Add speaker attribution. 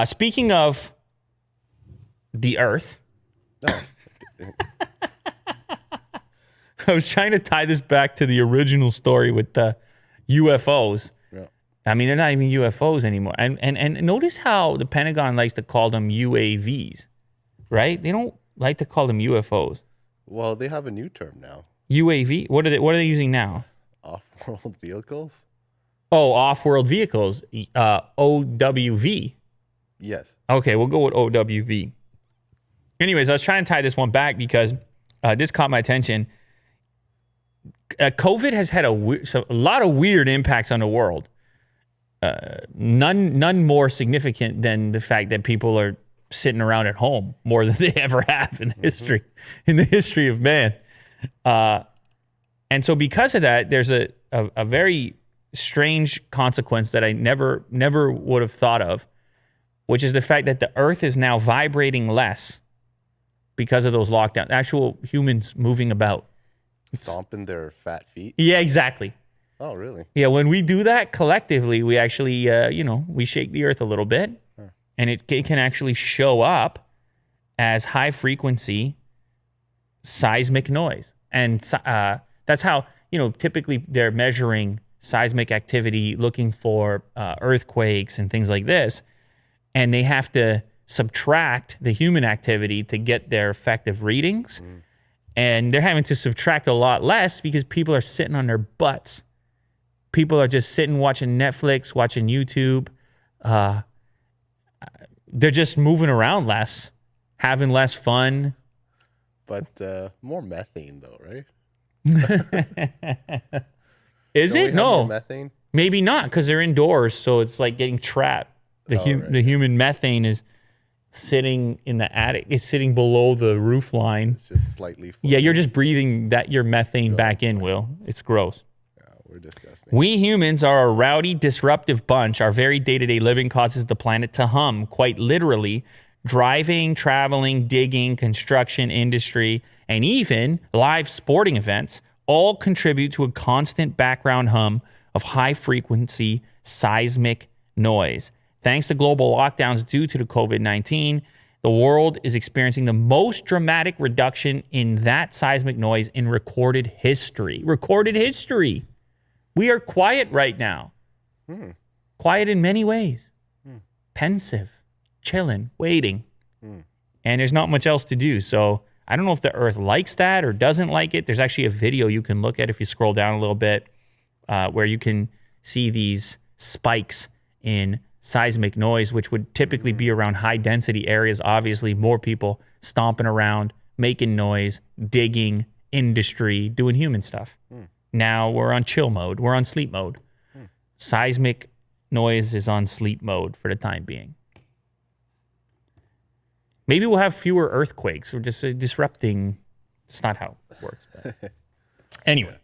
Speaker 1: Speaking of the Earth,
Speaker 2: Oh,
Speaker 1: I was trying to tie this back to the original story with the UFOs.
Speaker 2: yeah.
Speaker 1: I mean, they're not even UFOs anymore. And notice how the Pentagon likes to call them UAVs, right? They don't like to call them UFOs.
Speaker 2: Well, they have a new term now.
Speaker 1: UAV? What are they using now?
Speaker 2: Off-world vehicles?
Speaker 1: Oh, off-world vehicles. OWV.
Speaker 2: Yes.
Speaker 1: Okay, we'll go with OWV. Anyways, I was trying to tie this one back because this caught my attention. COVID has had a lot of weird impacts on the world. None more significant than the fact that people are sitting around at home more than they ever have in the history of man. And so because of that, there's a very strange consequence that I never would have thought of, which is the fact that the Earth is now vibrating less because of those lockdowns. Actual humans moving about.
Speaker 2: Stomping their fat feet?
Speaker 1: Yeah, exactly.
Speaker 2: Oh, really?
Speaker 1: Yeah, when we do that collectively, we actually, we shake the Earth a little bit, and it can actually show up as high frequency seismic noise. And that's how, typically they're measuring seismic activity, looking for earthquakes and things like this. And they have to subtract the human activity to get their effective readings. And they're having to subtract a lot less because people are sitting on their butts. People are just sitting watching Netflix, watching YouTube. They're just moving around less, having less fun.
Speaker 2: But more methane, though, right?
Speaker 1: Is
Speaker 2: Don't we
Speaker 1: it?
Speaker 2: have
Speaker 1: No,
Speaker 2: more methane?
Speaker 1: maybe not, because they're indoors, so it's like getting trapped. The human methane is sitting in the attic. It's sitting below the roof line.
Speaker 2: It's just slightly
Speaker 1: Yeah, you're just breathing your methane back in, Will. It's gross.
Speaker 2: Yeah, we're disgusting.
Speaker 1: We humans are a rowdy, disruptive bunch. Our very day-to-day living causes the planet to hum, quite literally. Driving, traveling, digging, construction, industry, and even live sporting events all contribute to a constant background hum of high-frequency seismic noise. Thanks to global lockdowns due to the COVID-19, the world is experiencing the most dramatic reduction in that seismic noise in recorded history. Recorded history. We are quiet right now. Quiet in many ways. Pensive, chilling, waiting. And there's not much else to do. So I don't know if the Earth likes that or doesn't like it. There's actually a video you can look at if you scroll down a little bit where you can see these spikes in seismic noise, which would typically be around high density areas. Obviously, more people stomping around, making noise, digging, industry, doing human stuff. Now we're on chill mode. We're on sleep mode. Seismic noise is on sleep mode for the time being. Maybe we'll have fewer earthquakes. We're just disrupting. It's not how it works. But. Anyway,